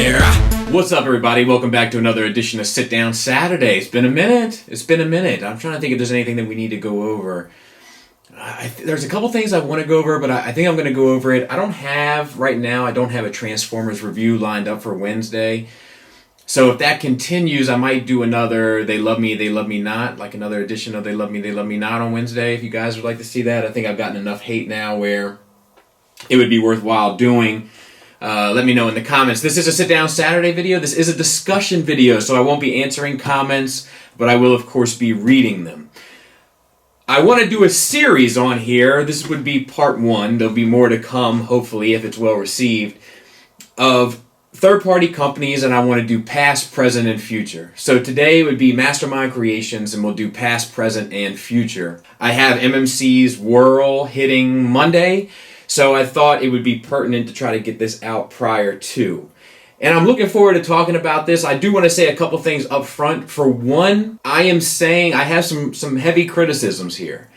here. What's up, everybody? Welcome back to another edition of Sit Down Saturday. It's been a minute. I'm trying to think if there's anything that we need to go over. There's a couple things I want to go over, but I think I'm going to go over it. I don't have a Transformers review lined up for Wednesday. So if that continues, I might do another They Love Me, They Love Me Not, like another edition of They Love Me, They Love Me Not on Wednesday. If you guys would like to see that, I think I've gotten enough hate now where it would be worthwhile doing. Let me know in the comments. This is a Sit Down Saturday video. This is a discussion video, so I won't be answering comments, but I will, of course, be reading them. I want to do a series on here. This would be part one. There'll be more to come, hopefully, if it's well received, of third-party companies, and I want to do past, present, and future. So today would be Mastermind Creations, and we'll do past, present, and future. I have MMC's Whirl hitting Monday, so I thought it would be pertinent to try to get this out prior to. And I'm looking forward to talking about this. I do want to say a couple things up front. For one, I have some heavy criticisms here.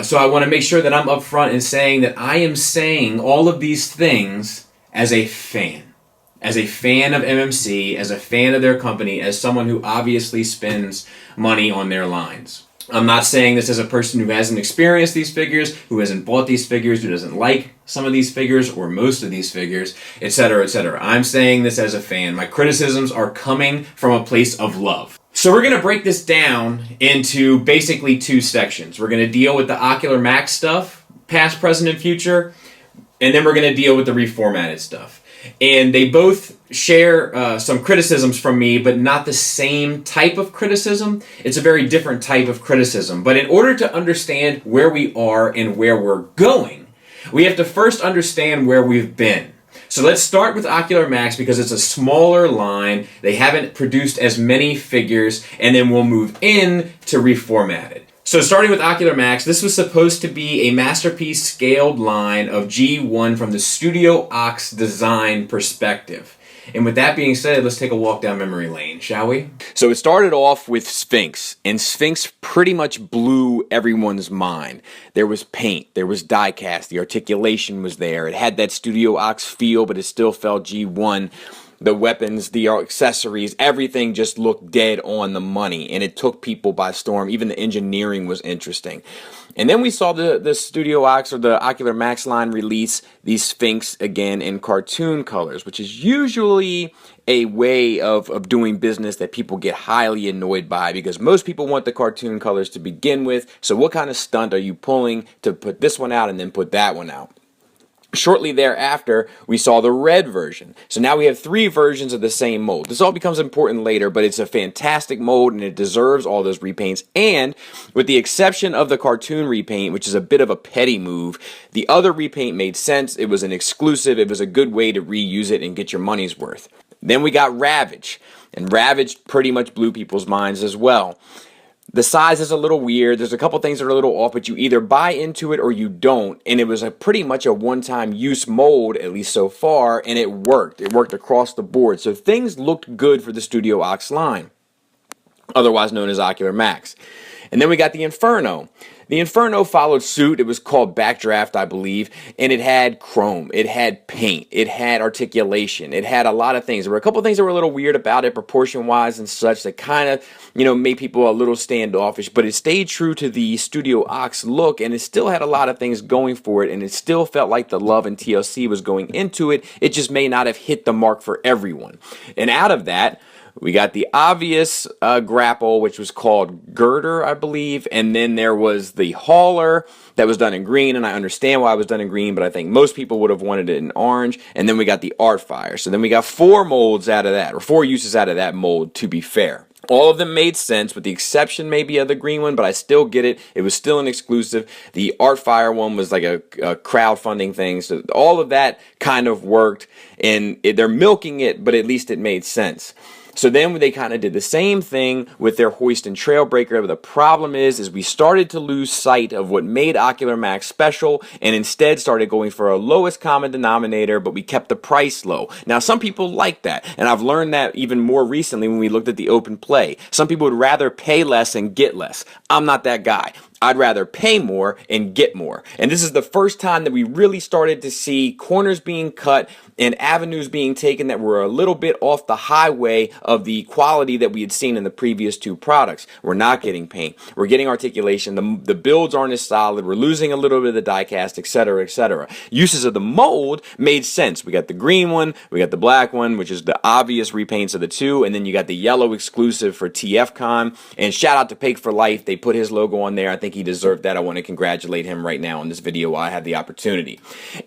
So I want to make sure that I'm up front in saying that I am saying all of these things as a fan. As a fan of MMC, as a fan of their company, as someone who obviously spends money on their lines. I'm not saying this as a person who hasn't experienced these figures, who hasn't bought these figures, who doesn't like some of these figures or most of these figures, etc., etc. I'm saying this as a fan. My criticisms are coming from a place of love. So we're going to break this down into basically two sections. We're going to deal with the Ocular Max stuff, past, present, and future, and then we're going to deal with the reformatted stuff. And they both share some criticisms from me, but not the same type of criticism. It's a very different type of criticism. But in order to understand where we are and where we're going, we have to first understand where we've been. So let's start with Ocular Max because it's a smaller line. They haven't produced as many figures, and then we'll move in to Reformatted. So starting with Ocular Max, this was supposed to be a masterpiece scaled line of G1 from the Studio Ox design perspective. And with that being said, let's take a walk down memory lane, shall we? So it started off with Sphinx, and Sphinx pretty much blew everyone's mind. There was paint, there was die cast, the articulation was there. It had that Studio Ox feel, but it still felt G1. The weapons, the accessories, everything just looked dead on the money, and it took people by storm. Even the engineering was interesting. And then we saw the Studio Ox or the Ocular Max line release the Sphinx again in cartoon colors, which is usually a way of doing business that people get highly annoyed by because most people want the cartoon colors to begin with. So what kind of stunt are you pulling to put this one out and then put that one out? Shortly thereafter, we saw the red version. So now we have three versions of the same mold. This all becomes important later, but it's a fantastic mold and it deserves all those repaints. And with the exception of the cartoon repaint, which is a bit of a petty move, the other repaint made sense. It was an exclusive. It was a good way to reuse it and get your money's worth. Then we got Ravage, and Ravage pretty much blew people's minds as well. The size is a little weird. There's a couple things that are a little off, but you either buy into it or you don't. And it was pretty much a one-time use mold, at least so far, and it worked. It worked across the board. So things looked good for the Studio Ox line, otherwise known as Ocular Max. And then we got the Inferno. The Inferno followed suit. It was called Backdraft, I believe, and it had chrome, it had paint, it had articulation, it had a lot of things. There were a couple of things that were a little weird about it, proportion-wise and such, that kind of, made people a little standoffish, but it stayed true to the Studio Ox look, and it still had a lot of things going for it, and it still felt like the love and TLC was going into it. It just may not have hit the mark for everyone. And out of that, we got the obvious grapple, which was called Girder, I believe, and then there was the Hauler that was done in green, and I understand why it was done in green, but I think most people would have wanted it in orange, and then we got the Artfire. So then we got four molds out of that, or four uses out of that mold, to be fair. All of them made sense, with the exception maybe of the green one, but I still get it. It was still an exclusive. The Artfire one was like a crowdfunding thing, so all of that kind of worked, and they're milking it, but at least it made sense. So then they kind of did the same thing with their Hoist and Trailbreaker. But the problem is we started to lose sight of what made Ocular Max special and instead started going for a lowest common denominator, but we kept the price low. Now, some people like that, and I've learned that even more recently when we looked at the open play. Some people would rather pay less and get less. I'm not that guy. I'd rather pay more and get more. And this is the first time that we really started to see corners being cut and avenues being taken that were a little bit off the highway of the quality that we had seen in the previous two products. We're not getting paint. We're getting articulation. The builds aren't as solid. We're losing a little bit of the die cast, etc., etc. Uses of the mold made sense. We got the green one, we got the black one, which is the obvious repaints of the two, and then you got the yellow exclusive for TFCon. And shout out to Pake for Life. They put his logo on there. I think he deserved that. I want to congratulate him right now in this video while I have the opportunity.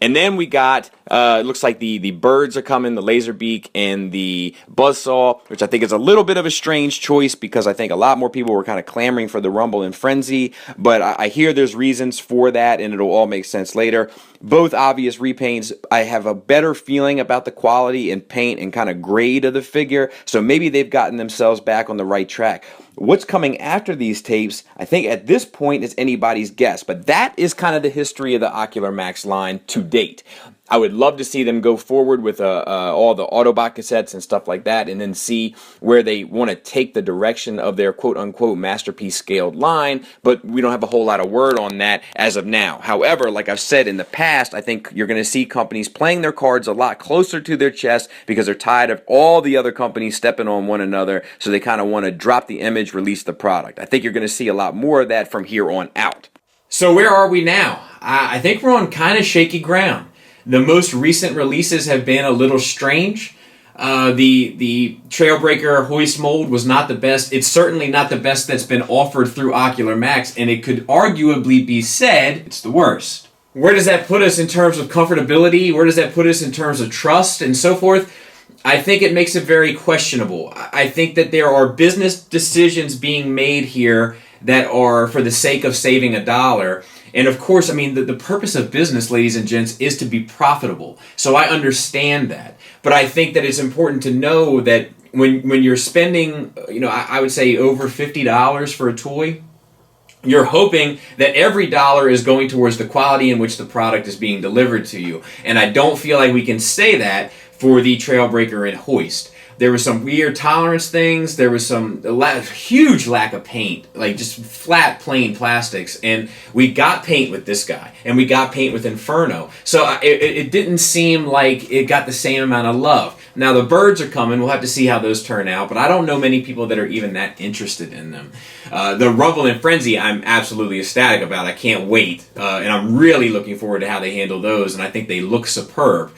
And then we got, it looks like the birds are coming, the laser beak and the buzzsaw, which I think is a little bit of a strange choice because I think a lot more people were kind of clamoring for the Rumble and Frenzy, but I hear there's reasons for that and it'll all make sense later. Both obvious repaints. I have a better feeling about the quality and paint and kind of grade of the figure, so maybe they've gotten themselves back on the right track. What's coming after these tapes, I think at this point is anybody's guess, but that is kind of the history of the Ocular Max line to date. I would love to see them go forward with all the Autobot cassettes and stuff like that, and then see where they want to take the direction of their quote-unquote masterpiece scaled line, but we don't have a whole lot of word on that as of now. However, like I've said in the past, I think you're going to see companies playing their cards a lot closer to their chest because they're tired of all the other companies stepping on one another, so they kind of want to drop the image, release the product. I think you're going to see a lot more of that from here on out. So where are we now? I think we're on kind of shaky ground. The most recent releases have been a little strange. The Trailbreaker hoist mold was not the best. It's certainly not the best that's been offered through Ocular Max, and it could arguably be said it's the worst. Where does that put us in terms of comfortability? Where does that put us in terms of trust and so forth? I think it makes it very questionable. I think that there are business decisions being made here that are for the sake of saving $1. And of course, I mean, the purpose of business, ladies and gents, is to be profitable. So I understand that. But I think that it's important to know that when you're spending, I would say over $50 for a toy, you're hoping that every dollar is going towards the quality in which the product is being delivered to you. And I don't feel like we can say that for the Trailbreaker and Hoist. There were some weird tolerance things. There was huge lack of paint, like just flat, plain plastics. And we got paint with this guy, and we got paint with Inferno. So it didn't seem like it got the same amount of love. Now the birds are coming. We'll have to see how those turn out. But I don't know many people that are even that interested in them. The Rumble and Frenzy, I'm absolutely ecstatic about. I can't wait, and I'm really looking forward to how they handle those. And I think they look superb.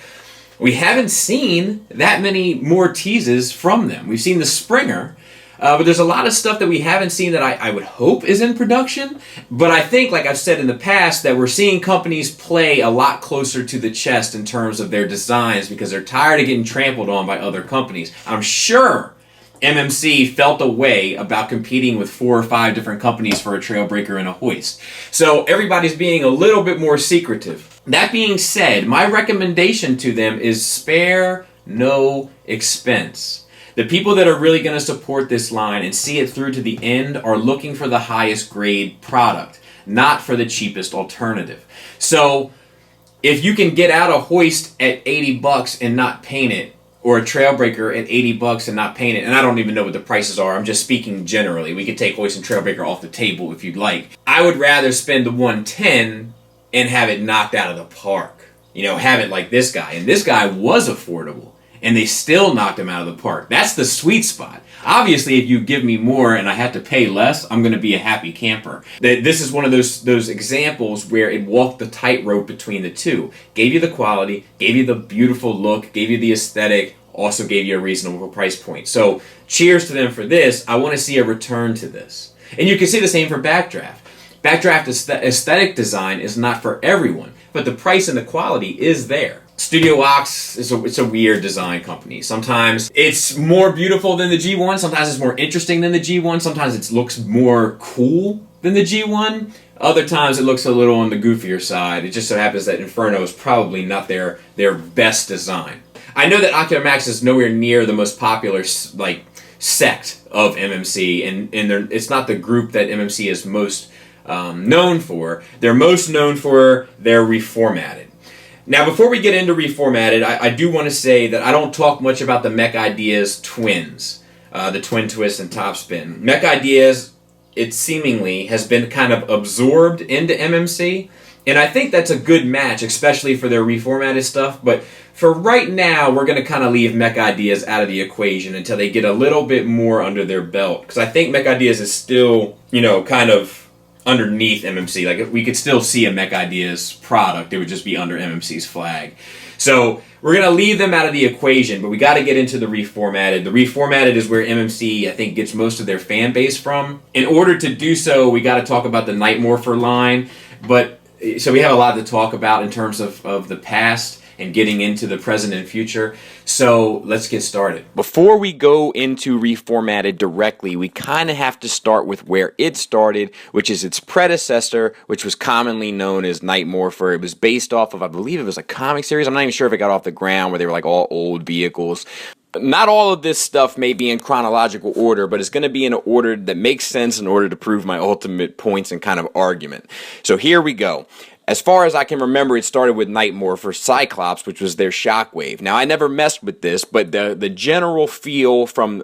We haven't seen that many more teases from them. We've seen the Springer, but there's a lot of stuff that we haven't seen that I would hope is in production. But I think, like I've said in the past, that we're seeing companies play a lot closer to the chest in terms of their designs because they're tired of getting trampled on by other companies. I'm sure MMC felt a way about competing with 4 or 5 different companies for a Trailbreaker and a Hoist. So everybody's being a little bit more secretive. That being said, my recommendation to them is spare no expense. The people that are really going to support this line and see it through to the end are looking for the highest grade product, not for the cheapest alternative. So if you can get out a Hoist at $80 and not paint it, or a Trailbreaker at $80 and not paint it, and I don't even know what the prices are, I'm just speaking generally. We could take Hoist and Trailbreaker off the table if you'd like. I would rather spend the $110 and have it knocked out of the park. Have it like this guy. And this guy was affordable, and they still knocked him out of the park. That's the sweet spot. Obviously, if you give me more and I have to pay less, I'm going to be a happy camper. This is one of those examples where it walked the tightrope between the two. Gave you the quality, gave you the beautiful look, gave you the aesthetic, also gave you a reasonable price point. So, cheers to them for this. I want to see a return to this. And you can see the same for Backdraft. Backdraft aesthetic design is not for everyone, but the price and the quality is there. Studio Ox it's a weird design company. Sometimes it's more beautiful than the G1. Sometimes it's more interesting than the G1. Sometimes it looks more cool than the G1. Other times it looks a little on the goofier side. It just so happens that Inferno is probably not their best design. I know that Ocular Max is nowhere near the most popular sect of MMC, and it's not the group that MMC is most known for. They're most known for their Reformatted. Now, before we get into Reformatted, I do want to say that I don't talk much about the Mech Ideas twins, the Twin Twist and Topspin. Mech Ideas it seemingly has been kind of absorbed into MMC. And I think that's a good match, especially for their reformatted stuff. But for right now, we're going to kind of leave Mech Ideas out of the equation until they get a little bit more under their belt. Because I think Mech Ideas is still, kind of underneath MMC. Like, if we could still see a Mech Ideas product, it would just be under MMC's flag. So we're going to leave them out of the equation, but we got to get into the Reformatted. The Reformatted is where MMC, I think, gets most of their fan base from. In order to do so, we got to talk about the Night Morpher line. So we have a lot to talk about in terms of the past and getting into the present and future. So let's get started. Before we go into Reformatted directly, we kind of have to start with where it started, which is its predecessor, which was commonly known as Night Morpher. It was based off of, I believe it was a comic series. I'm not even sure if it got off the ground, where they were like all old vehicles. Not all of this stuff may be in chronological order, but it's going to be in an order that makes sense in order to prove my ultimate points and kind of argument. So here we go. As far as I can remember, it started with Night Morpher Cyclops, which was their Shockwave. Now, I never messed with this, but the general feel from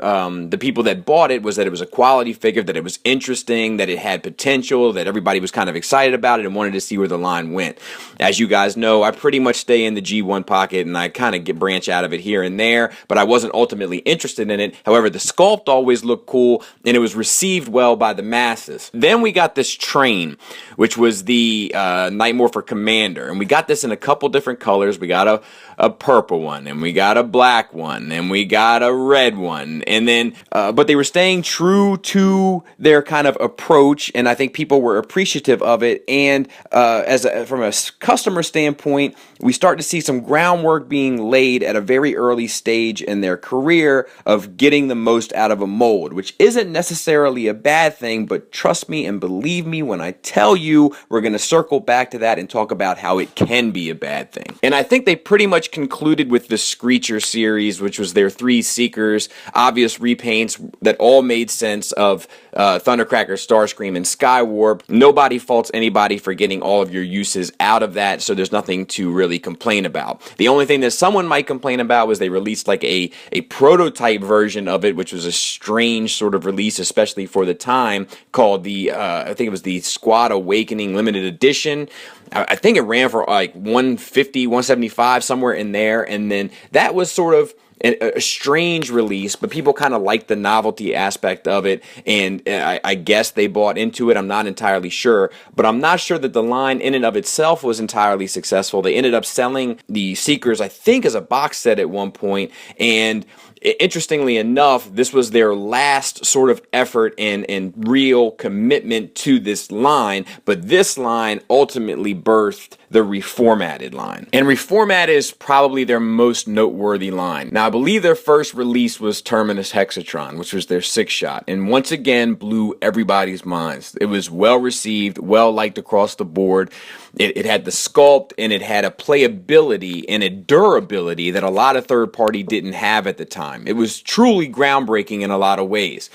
the people that bought it was that it was a quality figure, that it was interesting, that it had potential, that everybody was kind of excited about it and wanted to see where the line went. As you guys know, I pretty much stay in the G1 pocket, and I kind of branch out of it here and there, but I wasn't ultimately interested in it. However, the sculpt always looked cool, and it was received well by the masses. Then we got this train, which was the Night Morpher Commander, and we got this in a couple different colors. We got a purple one, and we got a black one, and we got a red one, and then but they were staying true to their kind of approach, and I think people were appreciative of it. And from a customer standpoint, we start to see some groundwork being laid at a very early stage in their career of getting the most out of a mold, which isn't necessarily a bad thing, but trust me and believe me when I tell you, we're going to circle back to that and talk about how it can be a bad thing. And I think they pretty much concluded with the Screecher series, which was their 3 Seekers, obvious repaints that all made sense of Thundercracker, Starscream, and Skywarp. Nobody faults anybody for getting all of your uses out of that, so there's nothing to really complain about. The only thing that someone might complain about was they released like a prototype version of it, which was a strange sort of release, especially for the time, called the, I think it was the Squad Awakening Limited Edition. I think it ran for like 150, 175, somewhere in there, and then that was sort of a strange release, but people kind of liked the novelty aspect of it, and I guess they bought into it. I'm not entirely sure, but I'm not sure that the line in and of itself was entirely successful. They ended up selling the Seekers, I think, as a box set at one point, and interestingly enough, this was their last sort of effort and real commitment to this line, but this line ultimately birthed the Reformatted line. And Reformatted is probably their most noteworthy line. Now, I believe their first release was Terminus Hexatron, which was their 6-shot, and once again blew everybody's minds. It was well received, well liked across the board. It had the sculpt, and it had a playability and a durability that a lot of third party didn't have at the time. It was truly groundbreaking in a lot of ways.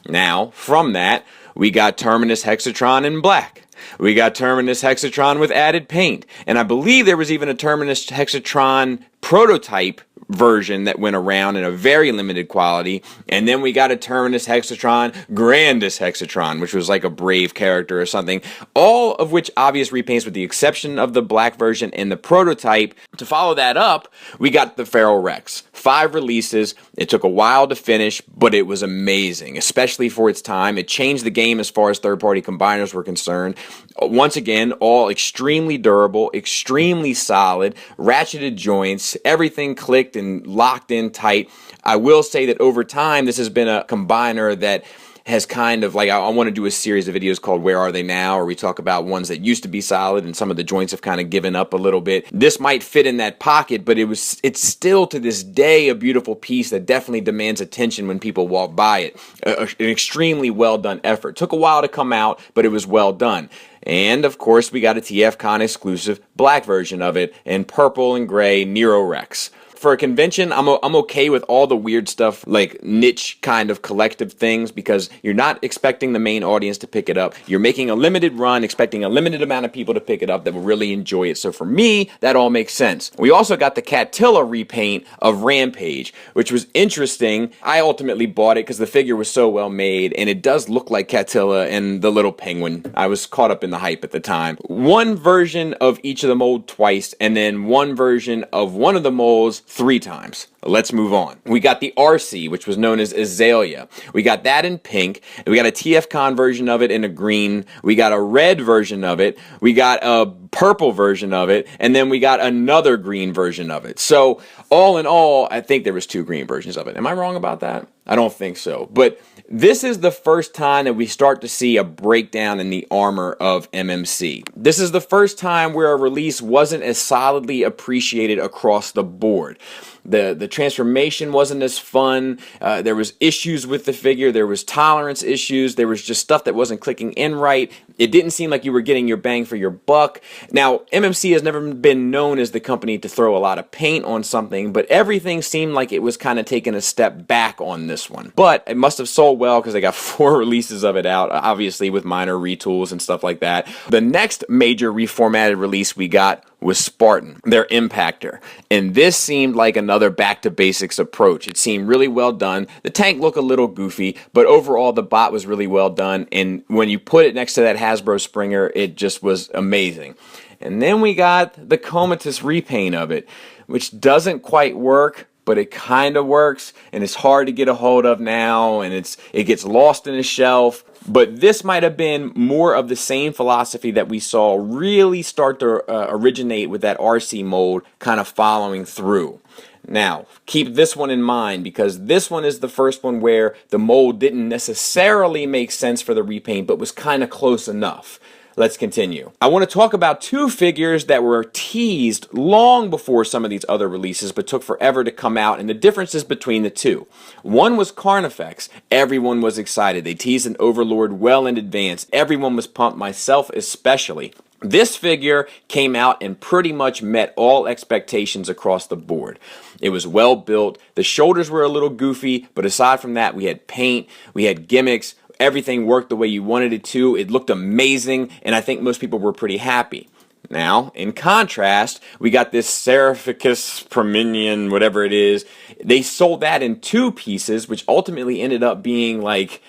Now, from that, we got Terminus Hexatron in black. We got Terminus Hexatron with added paint. And I believe there was even a Terminus Hexatron prototype version that went around in a very limited quality, and then we got a Terminus Hexatron, Grandus Hexatron, which was like a Brave character or something, all of which obvious repaints with the exception of the black version and the prototype. To follow that up, we got the Feral Rex. 5 releases. It took a while to finish, but it was amazing, especially for its time. It changed the game as far as third-party combiners were concerned. Once again, all extremely durable, extremely solid, ratcheted joints, everything clicked and locked in tight. I will say that over time, this has been a combiner that has kind of like, I want to do a series of videos called Where Are They Now, where we talk about ones that used to be solid and some of the joints have kind of given up a little bit. This might fit in that pocket, but it's still to this day a beautiful piece that definitely demands attention when people walk by it. An extremely well done effort. Took a while to come out, but it was well done. And of course, we got a TFCon exclusive black version of it in purple and gray Nero Rex. for a convention, I'm okay with all the weird stuff, like niche kind of collective things, because you're not expecting the main audience to pick it up. You're making a limited run, expecting a limited amount of people to pick it up that will really enjoy it. So for me, that all makes sense. We also got the Catilla repaint of Rampage, which was interesting. I ultimately bought it because the figure was so well made, and it does look like Catilla and the little penguin. I was caught up in the hype at the time. One version of each of the mold twice, and then one version of one of the molds 3 times. Let's move on. We got the RC, which was known as Azalea. We got that in pink. We got a TFCon version of it in a green. We got a red version of it. We got a purple version of it. And then we got another green version of it. So all in all, I think there was 2 green versions of it. Am I wrong about that? I don't think so. But this is the first time that we start to see a breakdown in the armor of MMC. This is the first time where a release wasn't as solidly appreciated across the board. The transformation wasn't as fun. There was issues with the figure. There was tolerance issues. There was just stuff that wasn't clicking in right. It didn't seem like you were getting your bang for your buck. Now, MMC has never been known as the company to throw a lot of paint on something, but everything seemed like it was kind of taking a step back on this one. But it must have sold well because they got 4 releases of it out, obviously with minor retools and stuff like that. The next major reformatted release we got was Spartan, their Impactor. And this seemed like another back to basics approach. It seemed really well done. The tank looked a little goofy, but overall the bot was really well done. And when you put it next to that Hasbro Springer, it just was amazing. And then we got the Comatose repaint of it, which doesn't quite work, but it kind of works, and it's hard to get a hold of now, and it gets lost in a shelf. But this might have been more of the same philosophy that we saw really start to originate with that RC mold kind of following through. Now, keep this one in mind, because this one is the first one where the mold didn't necessarily make sense for the repaint, but was kind of close enough. Let's continue. I want to talk about 2 figures that were teased long before some of these other releases, but took forever to come out, and the differences between the 2. One was Carnifex. Everyone was excited. They teased an Overlord well in advance. Everyone was pumped, myself especially. This figure came out and pretty much met all expectations across the board. It was well built. The shoulders were a little goofy, but aside from that, we had paint, we had gimmicks. Everything worked the way you wanted it to. It looked amazing, and I think most people were pretty happy. Now, in contrast, we got this Seraphicus Prominion, whatever it is. They sold that in 2 pieces, which ultimately ended up being like,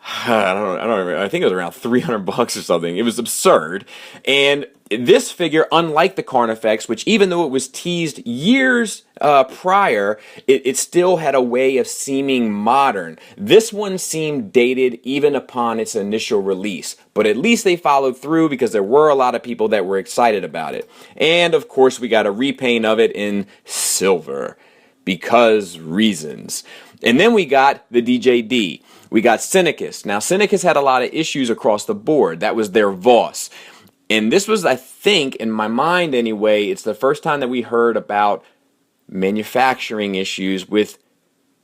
I don't remember. I think it was around $300 or something. It was absurd. And this figure, unlike the Carnifex, which even though it was teased years prior, it still had a way of seeming modern. This one seemed dated even upon its initial release. But at least they followed through, because there were a lot of people that were excited about it. And of course, we got a repaint of it in silver, because reasons. And then we got the DJD. We got Synicus. Now, Synicus had a lot of issues across the board. That was their Voss. And this was, I think, in my mind anyway, it's the first time that we heard about manufacturing issues with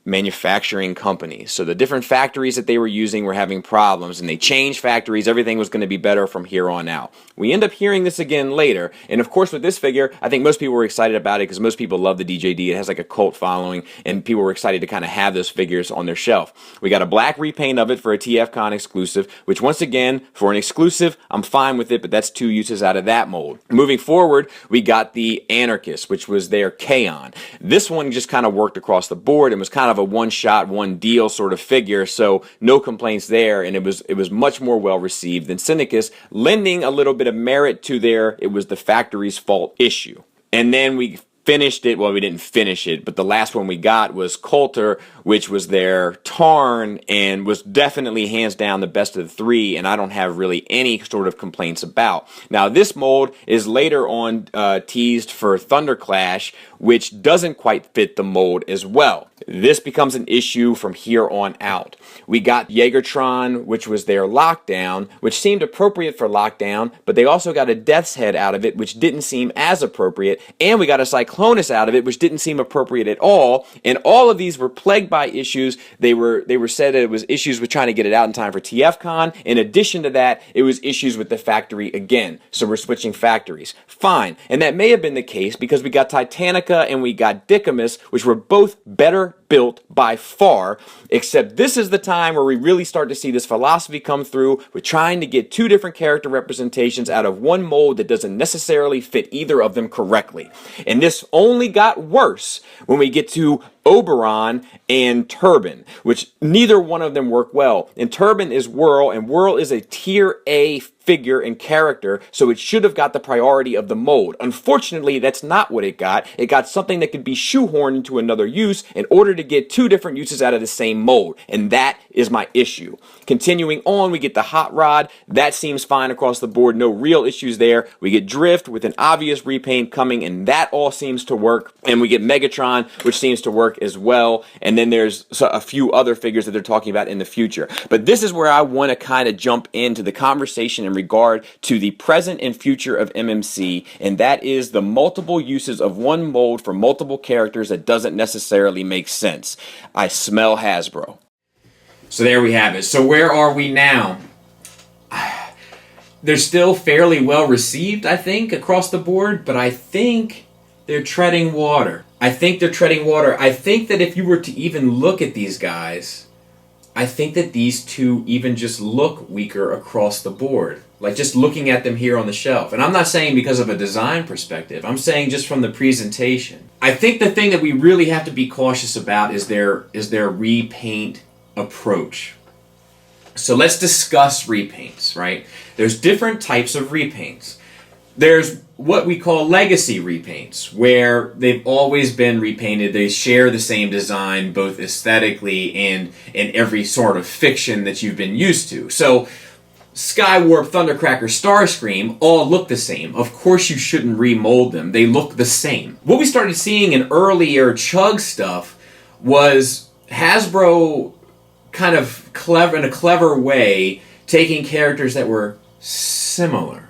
manufacturing companies. So the different factories that they were using were having problems, and they changed factories. Everything was going to be better from here on out. We end up hearing this again later, and of course with this figure, I think most people were excited about it because most people love the DJD. It has like a cult following, and people were excited to kind of have those figures on their shelf. We got a black repaint of it for a TFCon exclusive, which once again, for an exclusive, I'm fine with it, but that's 2 uses out of that mold. Moving forward, we got the Anarchist, which was their Kaon. This one just kind of worked across the board and was kind of a one-shot, one-deal sort of figure, so no complaints there, and it was much more well-received than Synicus, lending a little bit of merit to their "it was the factory's fault" issue. And then we finished it, well, we didn't finish it, but the last one we got was Coulter, which was their Tarn, and was definitely hands down the best of the 3, and I don't have really any sort of complaints about. Now, this mold is later on teased for Thunderclash, which doesn't quite fit the mold as well. This becomes an issue from here on out. We got Jaegertron, which was their Lockdown, which seemed appropriate for Lockdown, but they also got a Death's Head out of it, which didn't seem as appropriate, and we got a Cyclonus out of it, which didn't seem appropriate at all. And all of these were plagued by issues. They were said that it was issues with trying to get it out in time for TFCon. In addition to that, it was issues with the factory again. So we're switching factories. Fine. And that may have been the case because we got Titanica and we got Dicamus, which were both better built by far, except this is the time where we really start to see this philosophy come through. We're trying to get two different character representations out of one mold that doesn't necessarily fit either of them correctly. And this only got worse when we get to Oberon and Turban, which neither one of them work well. And Turban is Whirl, and Whirl is a tier A figure and character, so it should have got the priority of the mold. Unfortunately, that's not what it got. It got something that could be shoehorned into another use in order to get two different uses out of the same mold, and that is my issue. Continuing on, we get the Hot Rod. That seems fine across the board. No real issues there. We get Drift with an obvious repaint coming, and that all seems to work. And we get Megatron, which seems to work as well. And then there's a few other figures that they're talking about in the future. But this is where I want to kind of jump into the conversation in regard to the present and future of MMC, and that is the multiple uses of one mold for multiple characters that doesn't necessarily make sense. I smell Hasbro. So there we have it. So where are we now? They're still fairly well received, I think, across the board, but I think they're treading water. I think that if you were to even look at these guys, I think that these two even just look weaker across the board. Like just looking at them here on the shelf. And I'm not saying because of a design perspective. I'm saying just from the presentation. I think the thing that we really have to be cautious about is their repaint approach. So let's discuss repaints, right? There's different types of repaints. There's what we call legacy repaints, where they've always been repainted. They share the same design, both aesthetically and in every sort of fiction that you've been used to. So Skywarp, Thundercracker, Starscream all look the same. Of course you shouldn't remold them. They look the same. What we started seeing in earlier Chug stuff was Hasbro kind of in a clever way taking characters that were similar.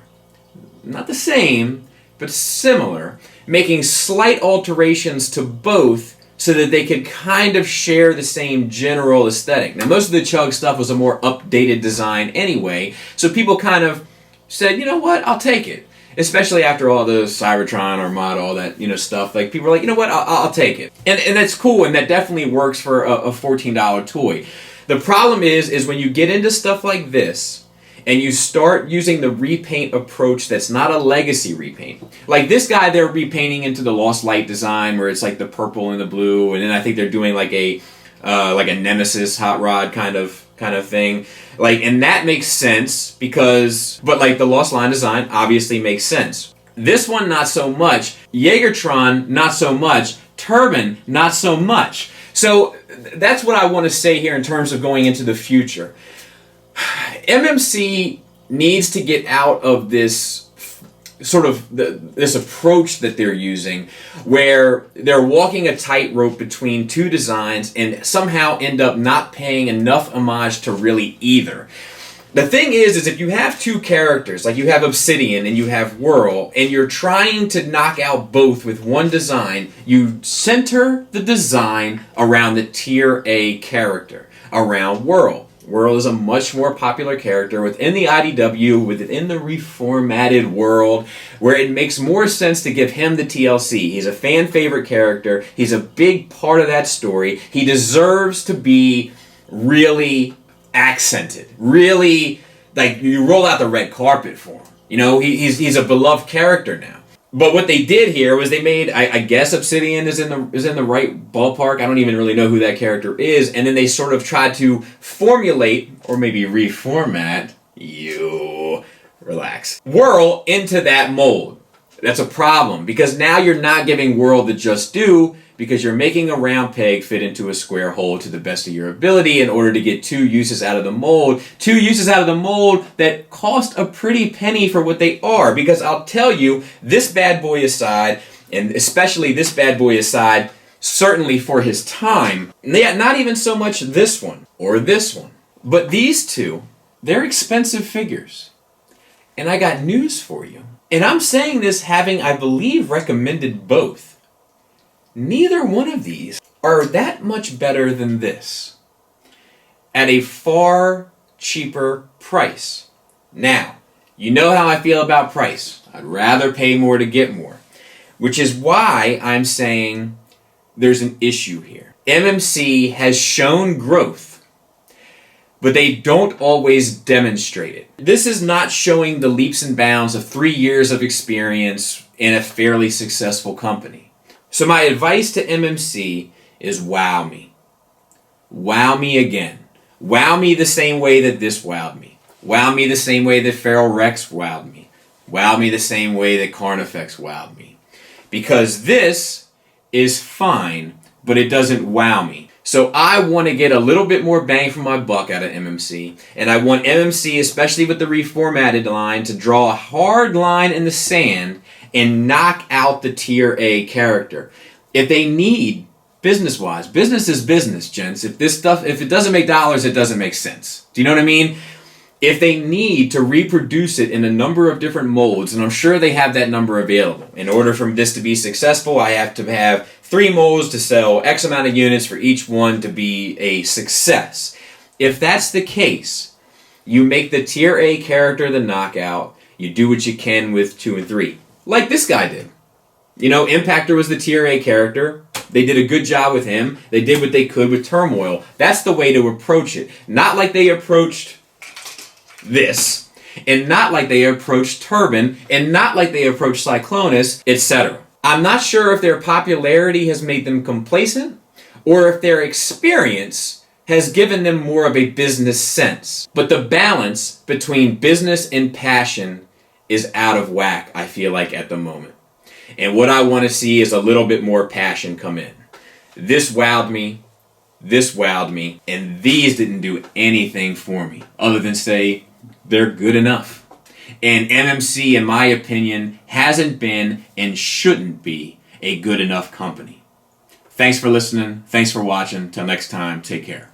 Not the same, but similar, making slight alterations to both so that they could kind of share the same general aesthetic. Now, most of the Chug stuff was a more updated design anyway, so people kind of said, you know what, I'll take it. Especially after all the Cybertron, Armada, all that, stuff. Like, people were like, you know what, I'll take it. And that's cool, and that definitely works for a $14 toy. The problem is when you get into stuff like this, and you start using the repaint approach that's not a legacy repaint. Like this guy, they're repainting into the Lost Light design where it's like the purple and the blue, and then I think they're doing like a Nemesis Hot Rod kind of thing. Like, and that makes sense but like the Lost Line design obviously makes sense. This one, not so much. Jaegertron, not so much. Turban, not so much. So that's what I want to say here in terms of going into the future. MMC needs to get out of this sort of this approach that they're using where they're walking a tightrope between two designs and somehow end up not paying enough homage to really either. The thing is if you have two characters, like you have Obsidian and you have Whirl, and you're trying to knock out both with one design, you center the design around the tier A character, around Whirl. Whirl is a much more popular character within the IDW, within the reformatted world, where it makes more sense to give him the TLC. He's a fan favorite character. He's a big part of that story. He deserves to be really accented. Really, like, you roll out the red carpet for him. He's a beloved character now. But what they did here was they made, I guess Obsidian is in the right ballpark. I don't even really know who that character is. And then they sort of tried to formulate, or maybe reformat, Whirl into that mold. That's a problem, because now you're not giving Whirl the just due, because you're making a round peg fit into a square hole to the best of your ability in order to get two uses out of the mold. Two uses out of the mold that cost a pretty penny for what they are. Because I'll tell you, this bad boy aside, and especially this bad boy aside, certainly for his time, not even so much this one or this one, but these two, they're expensive figures. And I got news for you. And I'm saying this having, I believe, recommended both neither one of these are that much better than this at a far cheaper price. Now, you know how I feel about price. I'd rather pay more to get more, which is why I'm saying there's an issue here. MMC has shown growth, but they don't always demonstrate it. This is not showing the leaps and bounds of 3 years of experience in a fairly successful company. So my advice to MMC is wow me. Wow me again. Wow me the same way that this wowed me. Wow me the same way that Feral Rex wowed me. Wow me the same way that Carnifex wowed me. Because this is fine, but it doesn't wow me. So I want to get a little bit more bang for my buck out of MMC. And I want MMC, especially with the Reformatted line, to draw a hard line in the sand and knock out the tier A character. If they need, business-wise, business is business, gents. If it doesn't make dollars, it doesn't make sense. Do you know what I mean? If they need to reproduce it in a number of different molds, and I'm sure they have that number available. In order for this to be successful, I have to have 3 molds to sell X amount of units for each one to be a success. If that's the case, you make the tier A character the knockout, you do what you can with 2 and 3. Like this guy did. You know, Impactor was the tier A character. They did a good job with him. They did what they could with Turmoil. That's the way to approach it. Not like they approached this, and not like they approached Turban, and not like they approached Cyclonus, etc. I'm not sure if their popularity has made them complacent, or if their experience has given them more of a business sense. But the balance between business and passion is out of whack, I feel like, at the moment. And what I want to see is a little bit more passion come in. This wowed me, and these didn't do anything for me, other than say, they're good enough. And MMC, in my opinion, hasn't been and shouldn't be a good enough company. Thanks for listening. Thanks for watching. Till next time, take care.